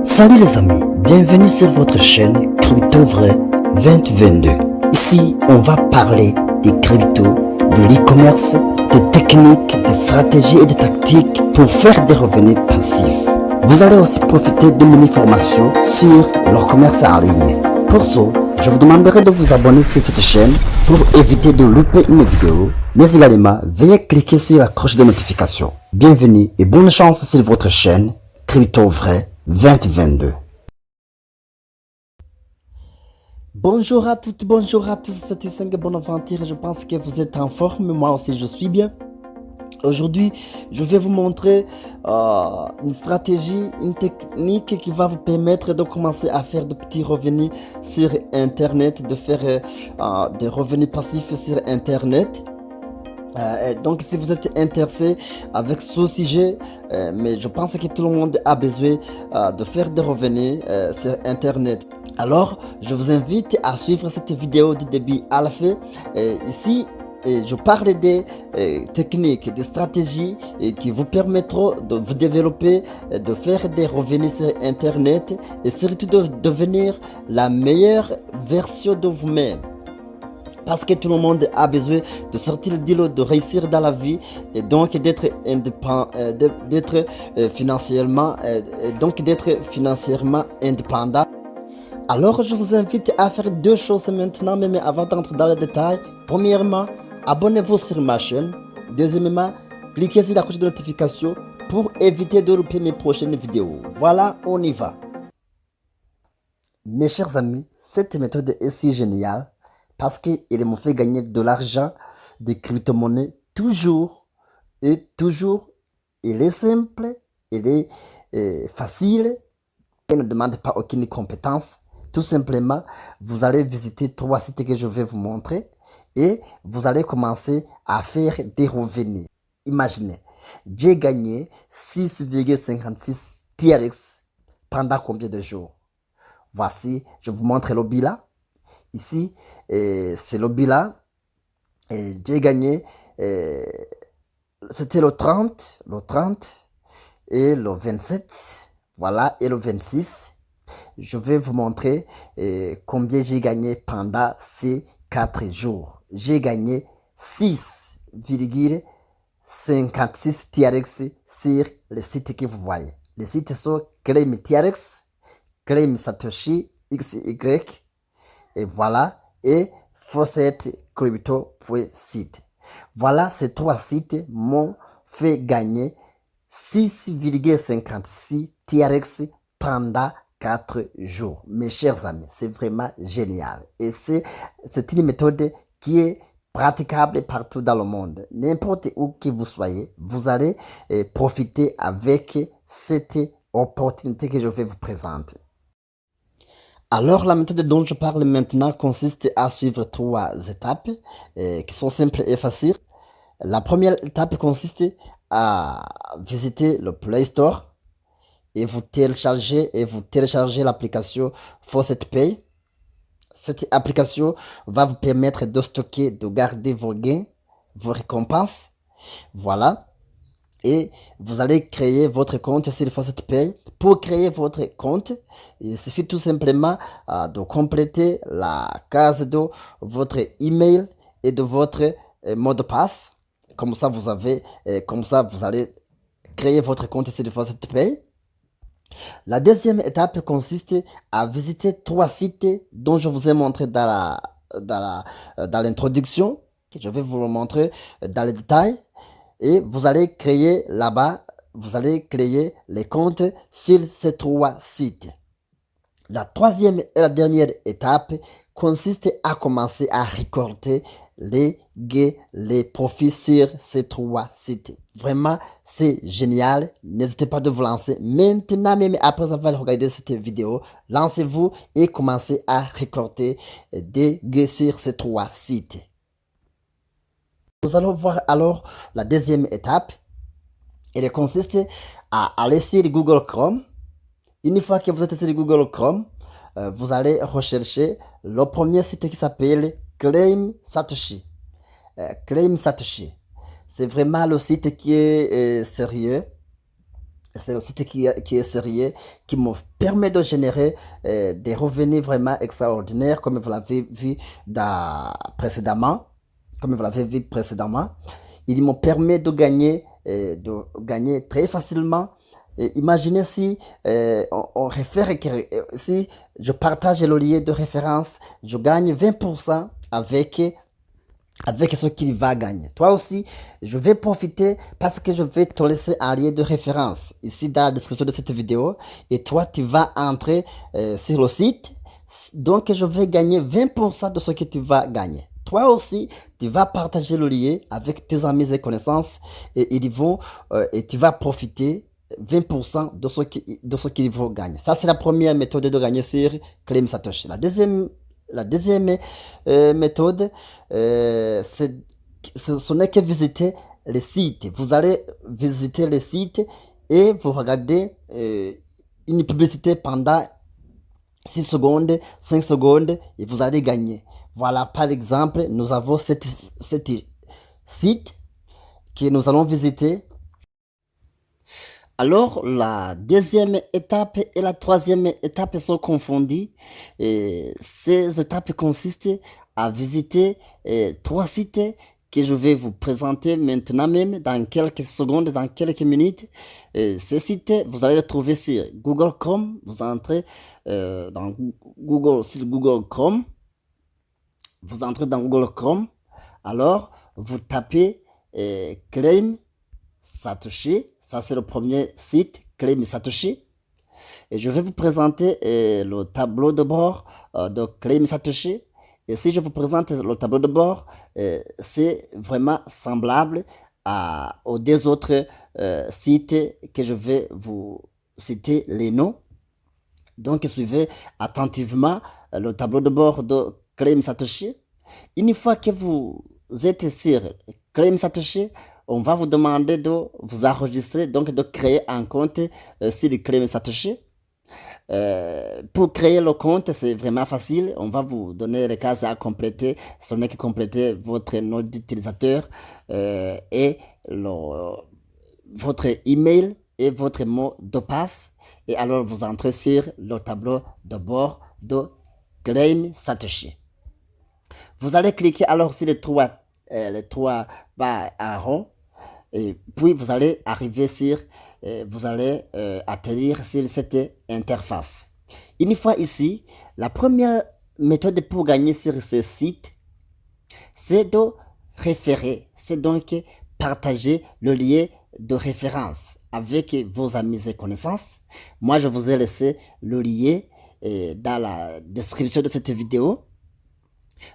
Salut les amis, bienvenue sur votre chaîne Crypto Vrai 2022. Ici, on va parler des cryptos, de l'e-commerce, des techniques, des stratégies et des tactiques pour faire des revenus passifs. Vous allez aussi profiter de mini formations sur leur commerce en ligne. Pour ce, je vous demanderai de vous abonner sur cette chaîne pour éviter de louper une vidéo, mais également veuillez cliquer sur la cloche de notification. Bienvenue et bonne chance sur votre chaîne Crypto Vrai 2022. Bonjour à toutes, bonjour à tous, c'est Toussaint Bonaventure, je pense que vous êtes en forme, moi aussi je suis bien. Aujourd'hui, je vais vous montrer une stratégie, une technique qui va vous permettre de commencer à faire de petits revenus sur Internet, de faire des revenus passifs sur Internet. Donc si vous êtes intéressé avec ce sujet, mais je pense que tout le monde a besoin de faire des revenus sur Internet. Alors, je vous invite à suivre cette vidéo du début à la fin. Ici, je parle des techniques, des stratégies qui vous permettront de vous développer, de faire des revenus sur Internet et surtout de devenir la meilleure version de vous-même. Parce que tout le monde a besoin de sortir du lot, de réussir dans la vie et donc d'être indépendant, d'être financièrement indépendant. Alors je vous invite à faire deux choses maintenant, même avant d'entrer dans les détails. Premièrement, abonnez-vous sur ma chaîne. Deuxièmement, cliquez sur la cloche de notification pour éviter de louper mes prochaines vidéos. Voilà, on y va. Mes chers amis, cette méthode est si géniale parce qu'il me fait gagner de l'argent, des crypto-monnaies, toujours et toujours. Il est simple, il est facile, il ne demande pas aucune compétence. Tout simplement, vous allez visiter 3 sites que je vais vous montrer et vous allez commencer à faire des revenus. Imaginez, j'ai gagné 6,56 TRX pendant combien de jours? Voici, je vous montre le bilan. Ici, c'est le bilan. J'ai gagné, c'était le 30 et le 27. Voilà, et le 26. Je vais vous montrer combien j'ai gagné pendant ces 4 jours. J'ai gagné 6,56 TRX sur les sites que vous voyez. Les sites sont Claim TRX, Claim Satoshi XY, et voilà, et Faucet Crypto.site. Voilà, ces 3 sites m'ont fait gagner 6,56 TRX pendant 4 jours. Mes chers amis, c'est vraiment génial. Et c'est une méthode qui est praticable partout dans le monde. N'importe où que vous soyez, vous allez profiter avec cette opportunité que je vais vous présenter. Alors, la méthode dont je parle maintenant consiste à suivre 3 étapes qui sont simples et faciles. La première étape consiste à visiter le Play Store et vous téléchargez l'application Faucet Pay. Cette application va vous permettre de stocker, de garder vos gains, vos récompenses. Voilà. Et vous allez créer votre compte sur Faucet Pay. Pour créer votre compte, il suffit tout simplement de compléter la case de votre email et de votre mot de passe. Comme ça, vous allez créer votre compte sur Faucet Pay. La deuxième étape consiste à visiter 3 sites dont je vous ai montré dans l'introduction. Je vais vous le montrer dans les détails. Et vous allez créer là-bas, les comptes sur ces 3 sites. La troisième et la dernière étape consiste à commencer à récolter les gains, les profits sur ces 3 sites. Vraiment, c'est génial. N'hésitez pas de vous lancer maintenant, même après avoir regardé cette vidéo. Lancez-vous et commencez à récolter des gains sur ces 3 sites. Nous allons voir alors la deuxième étape. Elle consiste à aller sur Google Chrome. Une fois que vous êtes sur Google Chrome, vous allez rechercher le premier site qui s'appelle Claim Satoshi. Claim Satoshi. C'est vraiment le site qui est sérieux. C'est le site qui est sérieux, qui me permet de générer des revenus vraiment extraordinaires, comme vous l'avez vu précédemment. Comme vous l'avez vu précédemment, il me permet de gagner très facilement. Et imaginez si on réfère, si je partage le lien de référence, je gagne 20% avec ce qu'il va gagner. Toi aussi, je vais profiter parce que je vais te laisser un lien de référence ici dans la description de cette vidéo et toi, tu vas entrer sur le site. Donc, je vais gagner 20% de ce que tu vas gagner. Toi aussi, tu vas partager le lien avec tes amis et connaissances et ils vont et tu vas profiter 20% de ce qu'ils vont gagner. Ça, c'est la première méthode de gagner sur Claim Satoshi. La deuxième méthode, ce n'est que visiter les sites. Vous allez visiter les sites et vous regardez une publicité pendant 6 secondes, 5 secondes et vous allez gagner. Voilà, par exemple, nous avons cette site que nous allons visiter. Alors, la deuxième étape et la troisième étape sont confondues. Et ces étapes consistent à visiter 3 sites que je vais vous présenter maintenant même dans quelques secondes, dans quelques minutes. Ces sites, vous allez les trouver sur Google Chrome. Vous entrez sur Google Chrome. Vous entrez dans Google Chrome. Alors, vous tapez Claim Satoshi. Ça, c'est le premier site, Claim Satoshi. Et je vais vous présenter le tableau de bord de Claim Satoshi. Et si je vous présente le tableau de bord, c'est vraiment semblable aux deux autres sites que je vais vous citer les noms. Donc, suivez attentivement le tableau de bord de Claim Satoshi. Une fois que vous êtes sur Claim Satoshi, on va vous demander de vous enregistrer, donc de créer un compte sur Claim Satoshi. Pour créer le compte, c'est vraiment facile. On va vous donner les cases à compléter. Ce n'est que compléter votre nom d'utilisateur et votre email et votre mot de passe. Et alors, vous entrez sur le tableau de bord de Claim Satoshi. Vous allez cliquer alors sur les trois barres à rond. Et puis, vous allez arriver vous allez atterrir sur cette interface. Une fois ici, la première méthode pour gagner sur ce site, c'est de référer. C'est donc partager le lien de référence avec vos amis et connaissances. Moi, je vous ai laissé le lien dans la description de cette vidéo.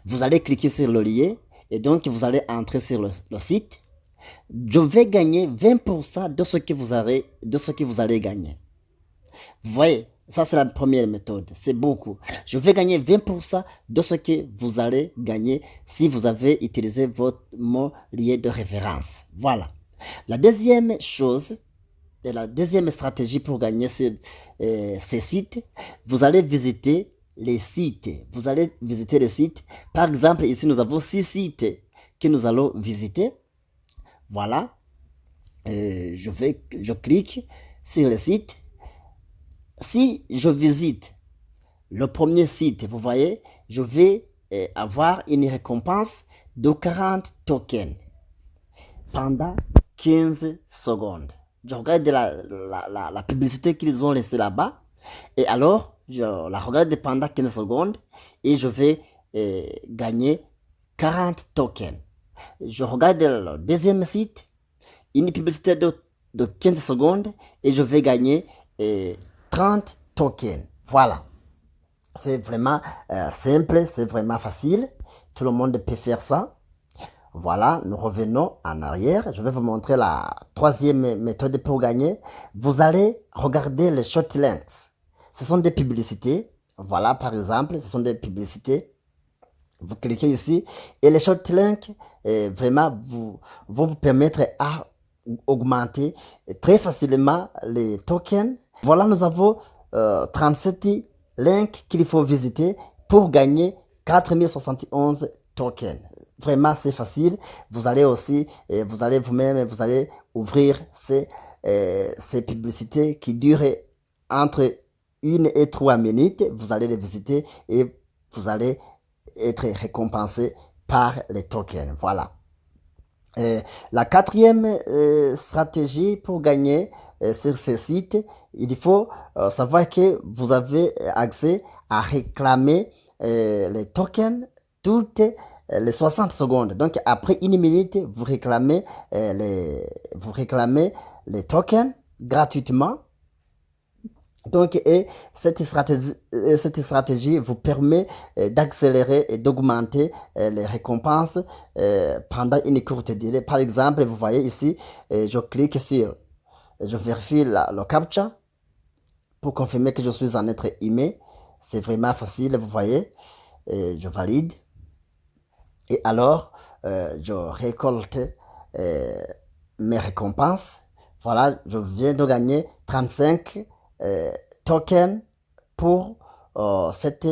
Vous allez cliquer sur le lien et donc vous allez entrer sur le site. Je vais gagner 20% de ce que vous allez gagner. Vous voyez, ça c'est la première méthode, c'est beaucoup. Je vais gagner 20% de ce que vous allez gagner si vous avez utilisé mon lien de référence. Voilà. La deuxième chose, et la deuxième stratégie pour gagner ces sites, vous allez visiter les sites. Vous allez visiter les sites. Par exemple, ici nous avons 6 sites que nous allons visiter. Voilà, je clique sur le site. Si je visite le premier site, vous voyez, je vais avoir une récompense de 40 tokens pendant 15 secondes. Je regarde la publicité qu'ils ont laissée là-bas et alors je la regarde pendant 15 secondes et je vais gagner 40 tokens. Je regarde le deuxième site, une publicité de 15 secondes et je vais gagner 30 tokens. Voilà. C'est vraiment simple, c'est vraiment facile. Tout le monde peut faire ça. Voilà, nous revenons en arrière. Je vais vous montrer la troisième méthode pour gagner. Vous allez regarder les short links. Ce sont des publicités. Voilà, par exemple, ce sont des publicités. Vous cliquez ici et les short links vraiment vont vous permettre à augmenter très facilement les tokens. Voilà, nous avons 37 links qu'il faut visiter pour gagner 4071 tokens. Vraiment, c'est facile. Vous allez aussi, vous allez ouvrir ces publicités qui durent entre 1 et 3 minutes, vous allez les visiter et vous allez être récompensé par les tokens. Voilà. La quatrième stratégie pour gagner sur ce site, il faut savoir que vous avez accès à réclamer les tokens toutes les 60 secondes. Donc après 1 minute, vous réclamez les tokens gratuitement. Donc, et cette stratégie vous permet d'accélérer et d'augmenter les récompenses pendant une courte durée. Par exemple, vous voyez ici, je vérifie le captcha pour confirmer que je suis un être humain. C'est vraiment facile, vous voyez. Je valide. Et alors, je récolte mes récompenses. Voilà, je viens de gagner 35 tokens pour cette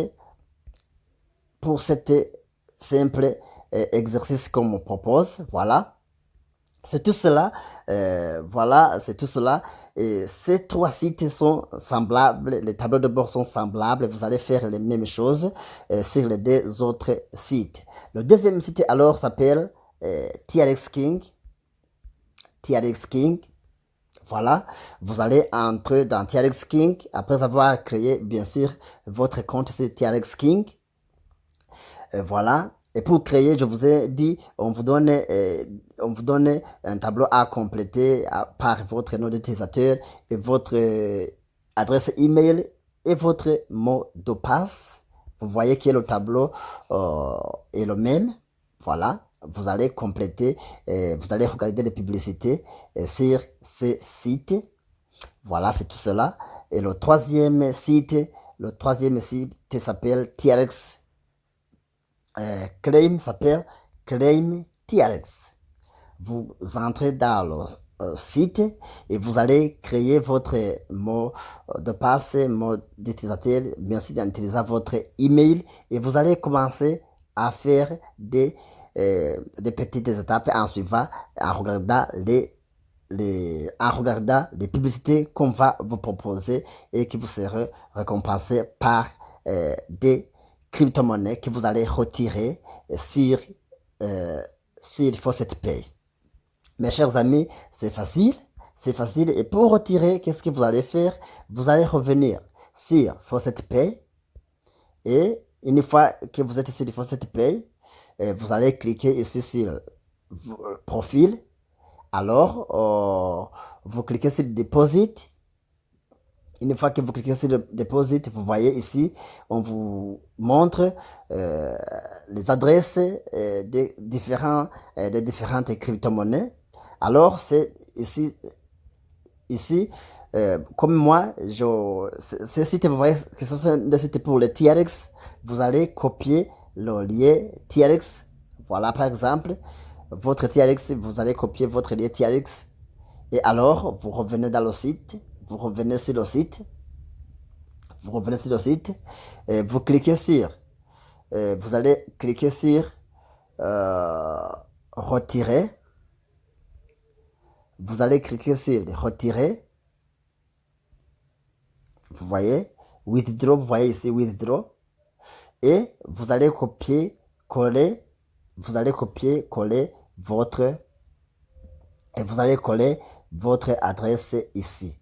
simple exercice qu'on me propose. Voilà. C'est tout cela. Voilà, c'est tout cela. Et ces trois sites sont semblables. Les tableaux de bord sont semblables. Vous allez faire les mêmes choses sur les deux autres sites. Le deuxième site alors s'appelle TRX King. TRX King. Voilà, vous allez entrer dans TRX King après avoir créé bien sûr votre compte sur TRX King. Voilà, et pour créer, je vous ai dit, on vous donne un tableau à compléter par votre nom d'utilisateur et votre adresse email et votre mot de passe. Vous voyez que le tableau est le même. Voilà. Vous allez compléter, vous allez regarder les publicités sur ces sites. Voilà, c'est tout cela. Et le troisième site s'appelle TRX Claim, Claim TRX. Vous entrez dans le site et vous allez créer votre mot de passe, mot d'utilisateur, bien sûr en utilisant votre email et vous allez commencer à faire des petites étapes en suivant, en regardant les publicités qu'on va vous proposer et qui vous seront récompensées par des crypto-monnaies que vous allez retirer sur Faucet Pay. Mes chers amis, c'est facile. Et pour retirer, qu'est-ce que vous allez faire? Vous allez revenir sur Faucet Pay et une fois que vous êtes sur Faucet Pay, vous allez cliquer ici sur profil. Alors, vous cliquez sur Deposit. Une fois que vous cliquez sur le Deposit, vous voyez ici, on vous montre les adresses des différentes crypto-monnaies. Alors, c'est ici, comme moi, ces sites, vous voyez que ce sont des sites pour les TRX. Vous allez copier le lien TRX. Voilà, par exemple, votre TRX, vous allez copier votre lien TRX. Et alors, vous revenez dans le site. Vous revenez sur le site, et vous cliquez sur, vous allez cliquer sur retirer, vous allez cliquer sur retirer, vous voyez, withdraw, vous voyez ici withdraw, et vous allez copier, coller votre adresse ici.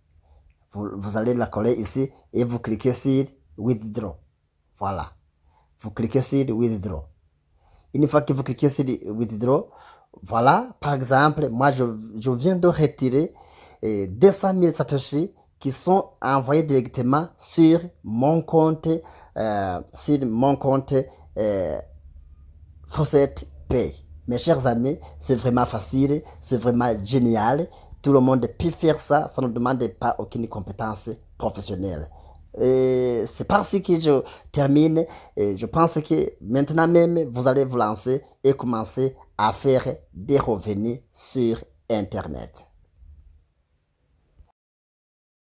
Vous allez la coller ici et vous cliquez sur Withdraw. Voilà. Vous cliquez sur Withdraw. Une fois que vous cliquez sur Withdraw, voilà, par exemple, moi je viens de retirer 200 000 Satoshi qui sont envoyés directement sur mon compte, Faucet Pay. Mes chers amis, c'est vraiment facile, c'est vraiment génial. Tout le monde peut faire ça, ça ne demande pas aucune compétence professionnelle. C'est par ce que je termine. Et je pense que maintenant même, vous allez vous lancer et commencer à faire des revenus sur Internet.